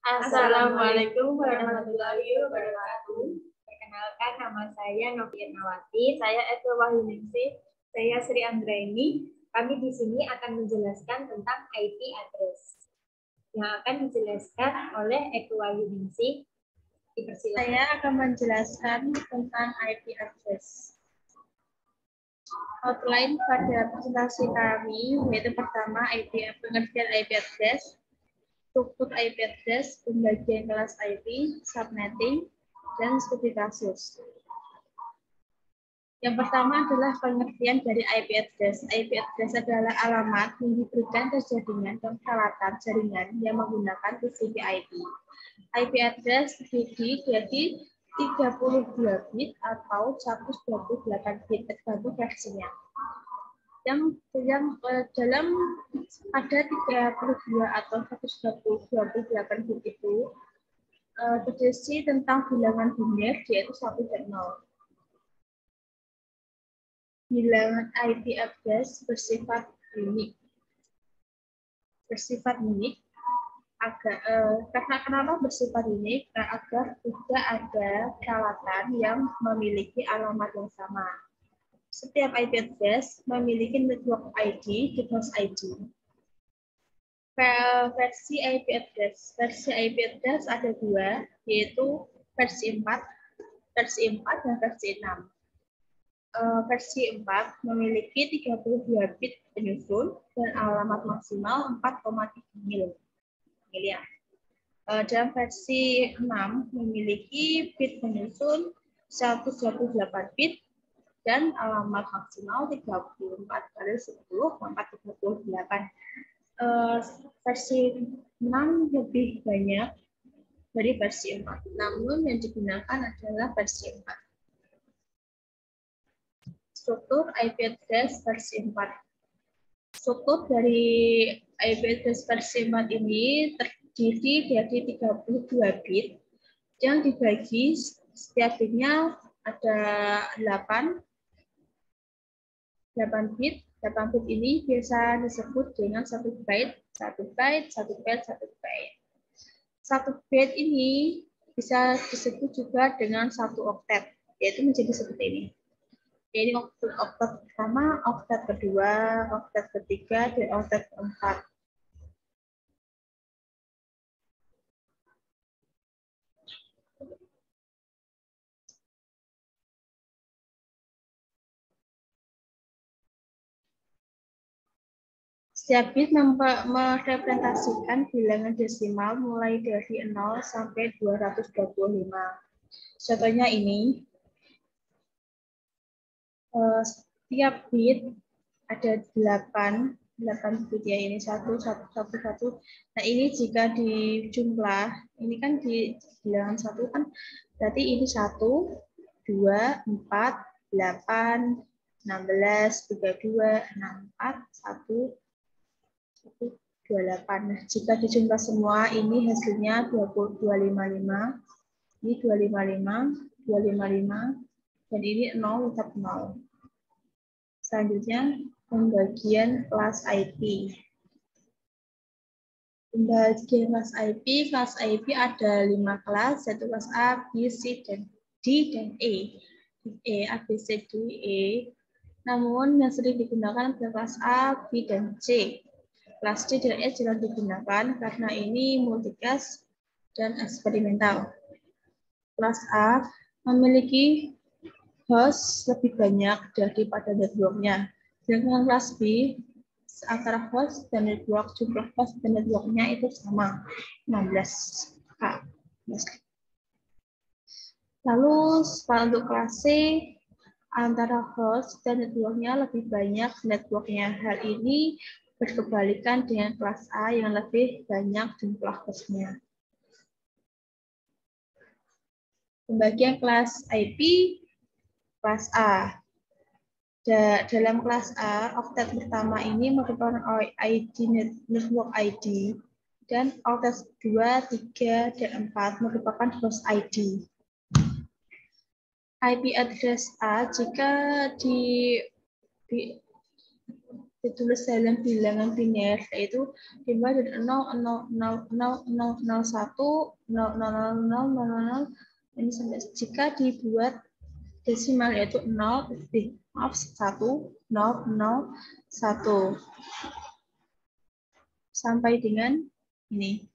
Assalamualaikum warahmatullahi wabarakatuh. Perkenalkan, nama saya Novi Ernawati. Saya Eko Wahyuningsih. Saya Sri Anggraini. Kami di sini akan menjelaskan tentang IP address. Yang akan dijelaskan oleh Eko Wahyuningsih. Dipersilakan. Saya akan menjelaskan tentang IP address. Outline pada presentasi kami yaitu pertama pengertian IP address, struktur IP address, pembagian kelas IP, subnetting, dan studi kasus. Yang pertama adalah pengertian dari IP address. IP address adalah alamat yang diberikan terjadinya dan peralatan jaringan yang menggunakan TCP IP. IP address terdiri dari 32 bit atau 128 bit tergantung versinya. Yang dalam pada 32 atau 128 bit itu terisi tentang bilangan biner yaitu 1 dan 0. Bilangan IP address bersifat unik. Karena kenapa bersifat unik? Agar tidak ada peralatan yang memiliki alamat yang sama. Setiap IP address memiliki network ID dan host ID. Versi IP address. Versi IP address ada dua, yaitu versi 4 dan versi 6. Versi 4 memiliki 32 bit penyusun dan alamat maksimal 4,3 miliar. Dan versi 6 memiliki bit penyusun 128 bit dan alamat maksimal 34 kali 10 438. Versi 6 lebih banyak dari versi 4. Namun yang digunakan adalah versi 4. Struktur IP address versi 4. Struktur dari IP address versi 4 ini terdiri dari 32 bit yang dibagi setiap bitnya ada 8 bit. 8 bit ini biasa disebut dengan 1 byte. 1 byte ini bisa disebut juga dengan 1 oktet, yaitu menjadi seperti ini. Jadi oktet pertama, oktet kedua, oktet ketiga, dan oktet keempat. Setiap bit merepresentasikan bilangan desimal mulai dari 0 sampai 225. Contohnya ini. Setiap bit ada 8 bit ya, ini 1. Nah, ini jika dijumlah, ini kan di bilangan 1 kan berarti ini 1, 2, 4, 8, 16, 32, 64, 1, 28. Nah, jika dijumlah semua ini hasilnya 255, ini 255, dan ini 0 tetap 0. Selanjutnya, pembagian kelas IP. Pembagian kelas IP ada 5 kelas, yaitu kelas A, B, C, dan D, dan E. A, B, C, D, E. Namun yang sering digunakan adalah kelas A, B, dan C. Kelas D dan E jarang digunakan karena ini multicast dan eksperimental. Kelas A memiliki host lebih banyak daripada networknya. Dengan kelas B, antara host dan network, jumlah host dan networknya itu sama, 16K. Lalu untuk kelas C, antara host dan networknya lebih banyak networknya. Hal ini berkebalikan dengan kelas A yang lebih banyak jumlah hostnya. Pembagian kelas IP. Kelas A. Dalam kelas A, oktet pertama ini merupakan ID network ID dan oktet 2, 3, dan 4 merupakan host ID. IP address A jika ditulis dalam bilangan biner, yaitu dimulai dari 0,00001,0000000 ini sampai jika dibuat desimal yaitu 1,001 sampai dengan ini.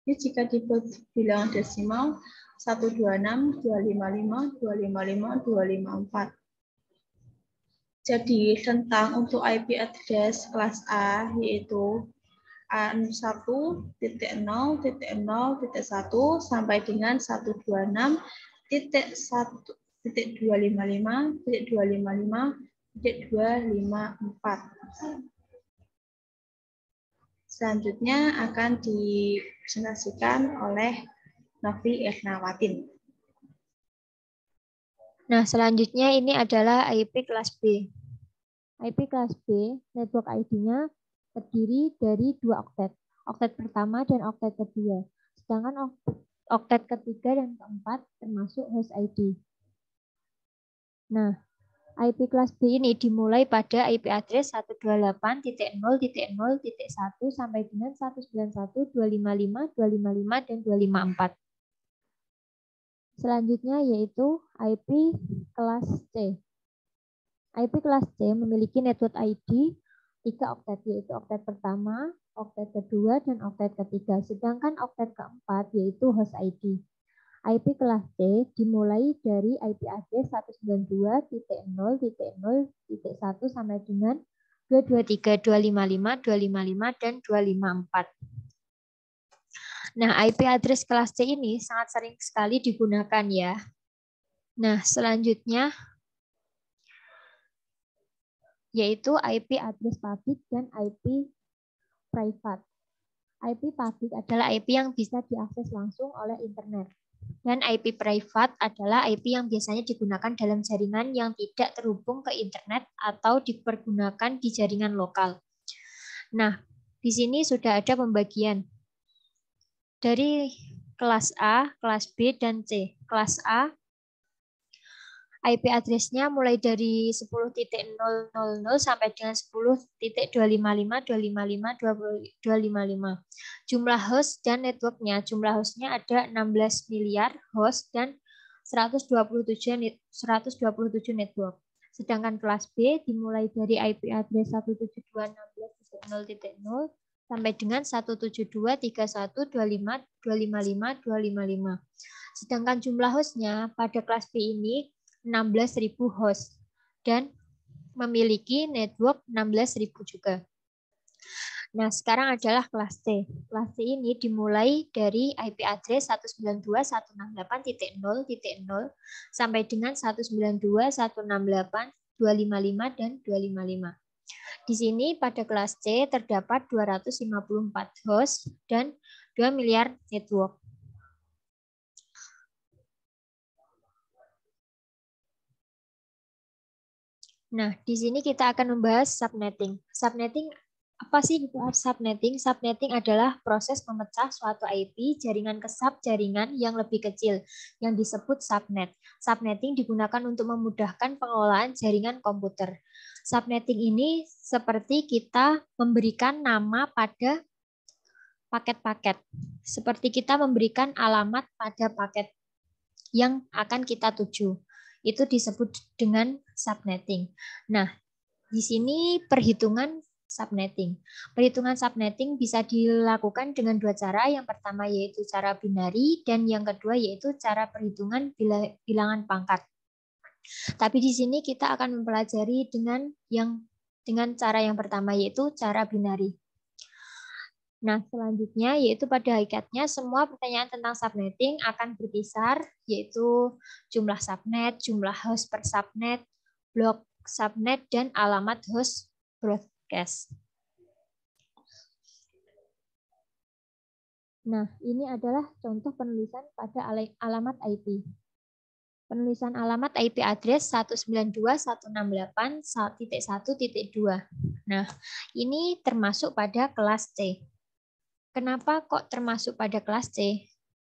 Ini jika dibuat bilangan desimal 126, 255, 255, 254. Jadi tentang untuk IP address kelas A yaitu A1.0.0.1 sampai dengan 126.125.255.254. Selanjutnya akan dipresentasikan oleh Novi Ernawati. Nah, selanjutnya ini adalah IP kelas B. IP kelas B, network ID-nya terdiri dari 2 oktet. Oktet pertama dan oktet kedua. Sedangkan oktet ketiga dan keempat termasuk host ID. Nah, IP kelas B ini dimulai pada IP address 128.0.0.1 sampai dengan 191.255.255 dan 254. Selanjutnya yaitu IP kelas C. IP kelas C memiliki network ID 3 oktet, yaitu oktet pertama, oktet kedua, dan oktet ketiga. Sedangkan oktet keempat yaitu host ID. IP kelas C dimulai dari IP address 192.0.0.1 sampai dengan 223, 255, 255, dan 254. Nah, IP address kelas C ini sangat sering sekali digunakan ya. Nah, selanjutnya yaitu IP address public dan IP private. IP public adalah IP yang bisa diakses langsung oleh internet. Dan IP private adalah IP yang biasanya digunakan dalam jaringan yang tidak terhubung ke internet atau dipergunakan di jaringan lokal. Nah, di sini sudah ada pembagian dari kelas A, kelas B, dan C. Kelas A, IP address-nya mulai dari 10.000 sampai dengan 10.255.255.255. Jumlah host dan network-nya, jumlah host-nya ada 16 miliar host dan 127 network. Sedangkan kelas B dimulai dari IP address 172.16.0.0 sampai dengan 172.31.25.255.255. Sedangkan jumlah host-nya pada kelas B ini 16.000 host dan memiliki network 16.000 juga. Nah, sekarang adalah kelas C. Kelas C ini dimulai dari IP address 192.168.0.0 sampai dengan 192.168.255 dan 255. Di sini pada kelas C terdapat 254 host dan 2 miliar network. Nah, di sini kita akan membahas subnetting. Subnetting, apa sih itu subnetting? Subnetting adalah proses memecah suatu IP jaringan ke subjaringan yang lebih kecil, yang disebut subnet. Subnetting digunakan untuk memudahkan pengelolaan jaringan komputer. Subnetting ini seperti kita memberikan nama pada paket-paket. Seperti kita memberikan alamat pada paket yang akan kita tuju. Itu disebut dengan subnetting. Nah, di sini perhitungan subnetting. Perhitungan subnetting bisa dilakukan dengan 2 cara. Yang pertama yaitu cara binari dan yang kedua yaitu cara perhitungan bilangan pangkat. Tapi di sini kita akan mempelajari dengan cara yang pertama yaitu cara binari. Nah, selanjutnya yaitu pada hakikatnya semua pertanyaan tentang subnetting akan berkisar, yaitu jumlah subnet, jumlah host per subnet, blok subnet, dan alamat host broadcast. Nah, ini adalah contoh penulisan pada alamat IP. Penulisan alamat IP address 192.168.1.2. Nah, ini termasuk pada kelas C. Kenapa kok termasuk pada kelas C?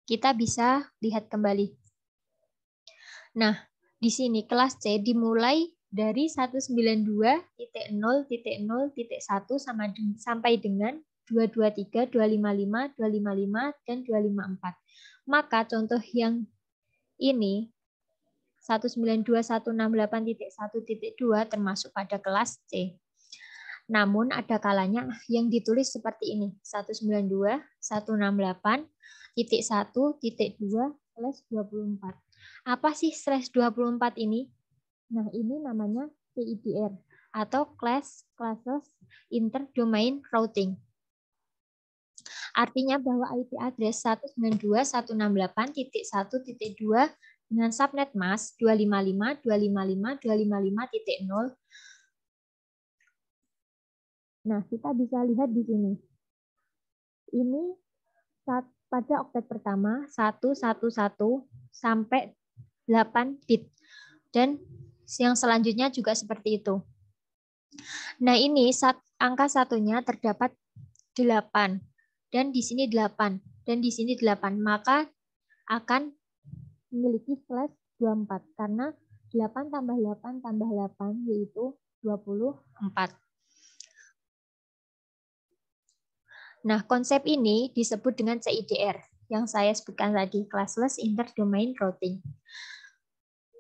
Kita bisa lihat kembali. Nah, di sini kelas C dimulai dari 192.0.0.1 sampai dengan 223, 255, 255, dan 254. Maka contoh yang ini 192.168.1.2 termasuk pada kelas C. Namun ada kalanya yang ditulis seperti ini, 192.168.1.2/24. Apa sih /24 ini? Nah, ini namanya CIDR atau Classes Interdomain Routing. Artinya bahwa IP address 192.168.1.2 dengan subnet mask 255.255.255.0. Nah, kita bisa lihat di sini. Ini pada oktet pertama 111 sampai 8 bit. Dan yang selanjutnya juga seperti itu. Nah, ini angka satunya terdapat 8. Dan di sini 8. Dan di sini 8. Maka akan memiliki /24. Karena 8 tambah 8 tambah 8 yaitu 24. Nah, konsep ini disebut dengan CIDR yang saya sebutkan tadi, Classless Interdomain Routing.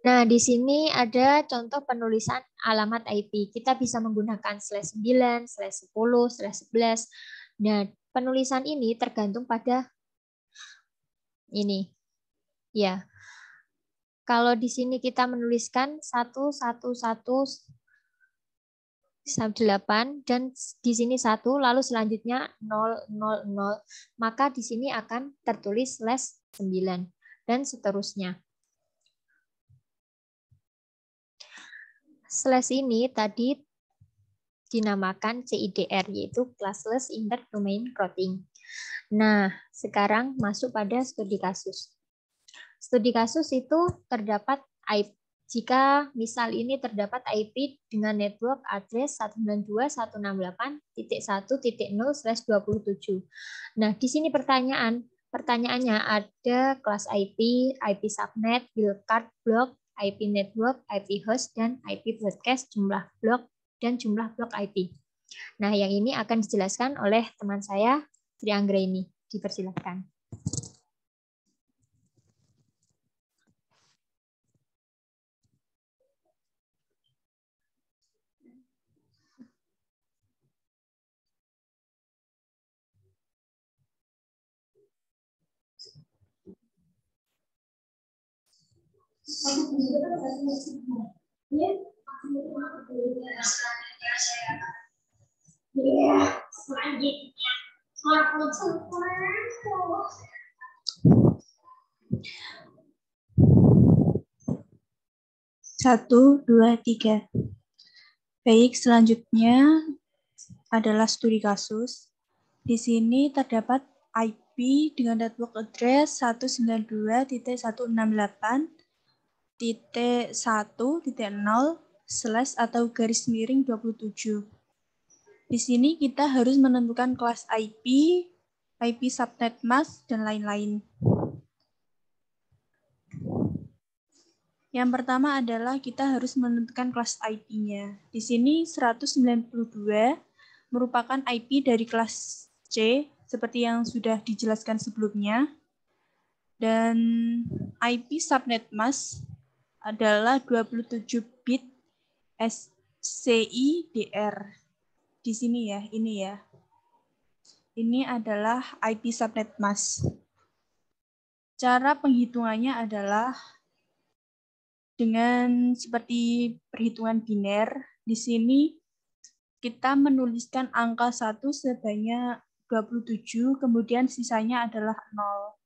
Nah, di sini ada contoh penulisan alamat IP. Kita bisa menggunakan /9, /10, /11. Nah, penulisan ini tergantung pada ini. Ya. Kalau di sini kita menuliskan 111 8 dan di sini 1 lalu selanjutnya 000, maka di sini akan tertulis /9 dan seterusnya. Slash ini tadi dinamakan CIDR yaitu Classless Interdomain Routing. Nah, sekarang masuk pada studi kasus. Studi kasus itu terdapat IP. Jika misal ini terdapat IP dengan network address 192.168.1.0/27. Nah, di sini pertanyaannya ada kelas IP, IP subnet, wildcard block, IP network, IP host, dan IP broadcast, jumlah blok, dan jumlah blok IP. Nah, yang ini akan dijelaskan oleh teman saya, Sri Anggraini. Dipersilakan. Satu, dua, tiga. Baik, selanjutnya adalah studi kasus. Di sini terdapat IP dengan network address 192.168.1.0/atau /27. Di sini kita harus menentukan kelas IP, IP subnet mask, dan lain-lain. Yang pertama adalah kita harus menentukan kelas IP-nya. Di sini 192 merupakan IP dari kelas C, seperti yang sudah dijelaskan sebelumnya. Dan IP subnet mask adalah 27 bit SCIDR. Di sini ya, ini ya. Ini adalah IP subnet mask. Cara penghitungannya adalah dengan seperti perhitungan biner. Di sini kita menuliskan angka 1 sebanyak 27, kemudian sisanya adalah 0.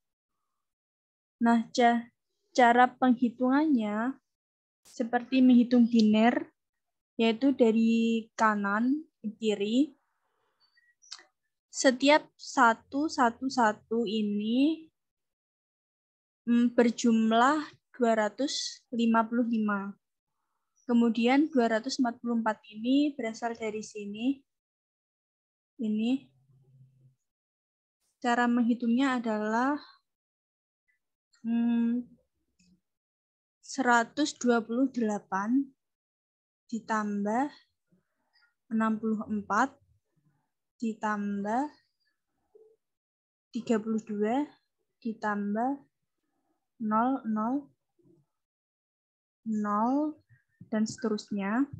Nah, cara penghitungannya seperti menghitung biner, yaitu dari kanan ke kiri. Setiap 111 ini berjumlah 255. Kemudian 244 ini berasal dari sini. Ini. Cara menghitungnya adalah 128 ditambah 64 ditambah 32 ditambah 0, 0, 0, dan seterusnya.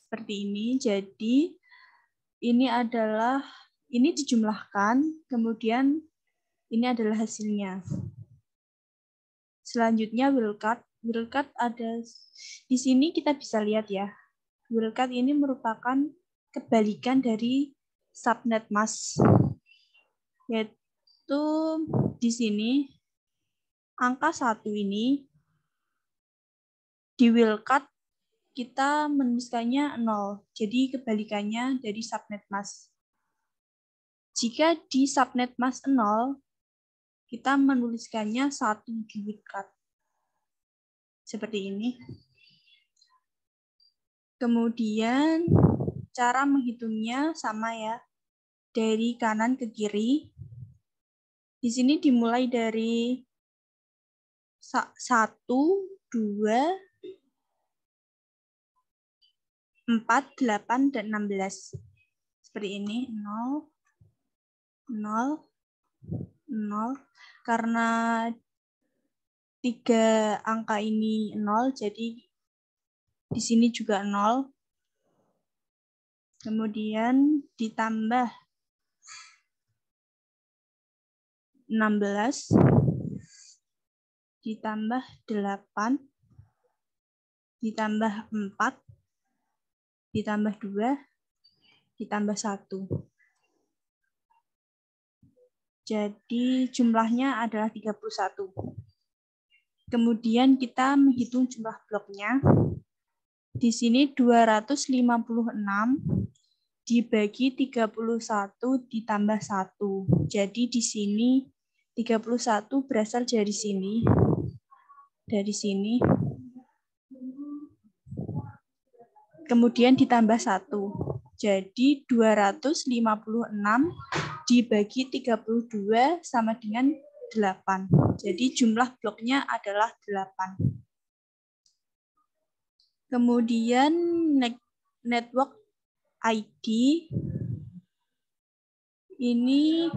Seperti ini. Jadi ini dijumlahkan, kemudian ini adalah hasilnya. Selanjutnya will cut. Will cut ada di sini, kita bisa lihat ya. Will cut ini merupakan kebalikan dari subnet mask. Yaitu di sini angka 1 ini di will cut kita menuliskannya 0. Jadi kebalikannya dari subnet mask. Jika di subnet mask 0, kita menuliskannya 1 di will cut. Seperti ini. Kemudian cara menghitungnya sama ya. Dari kanan ke kiri. Di sini dimulai dari 1, 2, 4, 8, dan 16. Seperti ini. 0, 0, 0. Karena 3 angka ini 0, jadi di sini juga 0. Kemudian ditambah 16, ditambah 8, ditambah 4, ditambah 2, ditambah 1. Jadi jumlahnya adalah 31. Kemudian kita menghitung jumlah bloknya. Di sini 256 dibagi 31 ditambah 1. Jadi di sini 31 berasal dari sini. Dari sini. Kemudian ditambah 1. Jadi 256 dibagi 32 sama dengan 8. Jadi jumlah bloknya adalah 8. Kemudian network ID ini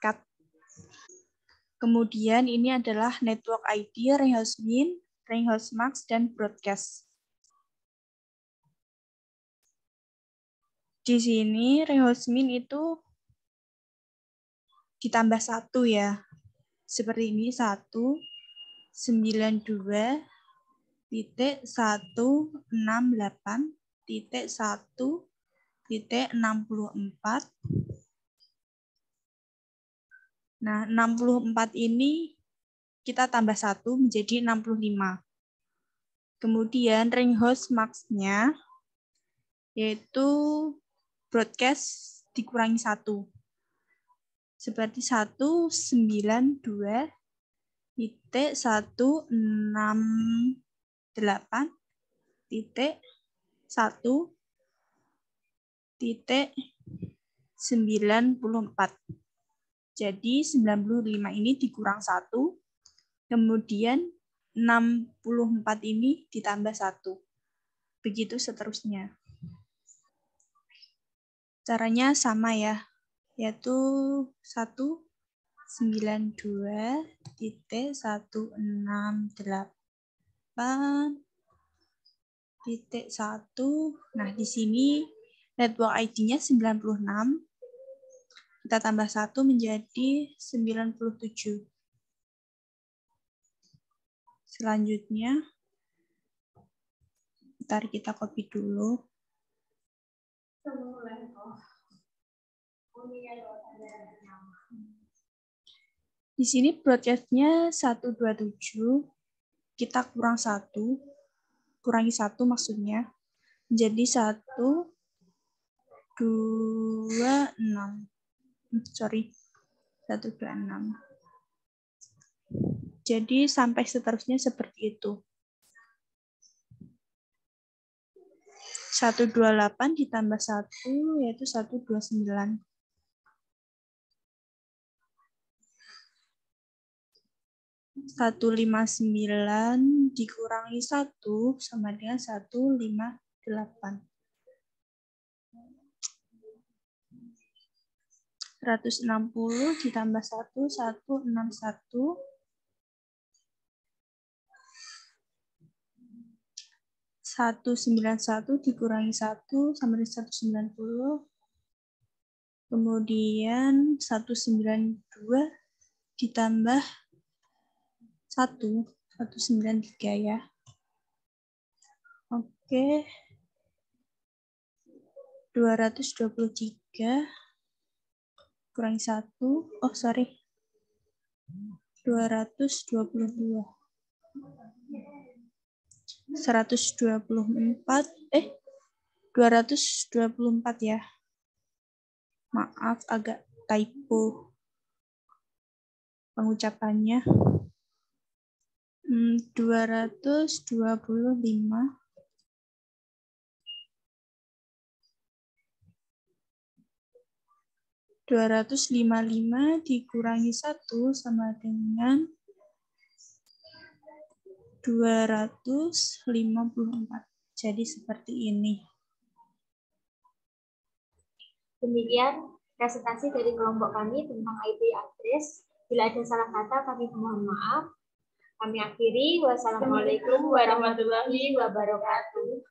cut. Kemudian ini adalah network ID, Rehouse Min, Rehouse Max, dan broadcast. Di sini Rehouse Min itu ditambah 1 ya. Seperti ini 192.168.1.64. Nah, 64 ini kita tambah 1 menjadi 65. Kemudian Rehouse Max-nya yaitu broadcast dikurangi 1. Seperti 192.168.1.94. Jadi 95 ini dikurang 1, kemudian 64 ini ditambah 1. Begitu seterusnya. Caranya sama ya, yaitu 192.168.1. Nah, di sini network ID-nya 96. Kita tambah 1 menjadi 97. Selanjutnya, bentar kita copy dulu. Di sini broadcast-nya 127, kita kurang 1, kurangi 1 maksudnya, menjadi 126. 126. Jadi sampai seterusnya seperti itu. 128 ditambah 1 yaitu 129. 159 dikurangi 1 sama dengan 158. 160 ditambah 1, 161. 191 dikurangi 1 sama dengan 190. Kemudian 192 ditambah 1, 193 ya. Oke. 223 kurangi 1. Oh, sorry. 222. 124. 224 ya. Maaf, agak typo pengucapannya. 225. 255 dikurangi 1 sama dengan 254. Jadi seperti ini. Demikian presentasi dari kelompok kami tentang IP address. Bila ada salah kata, kami mohon maaf. Kami akhiri. Wassalamualaikum warahmatullahi wabarakatuh.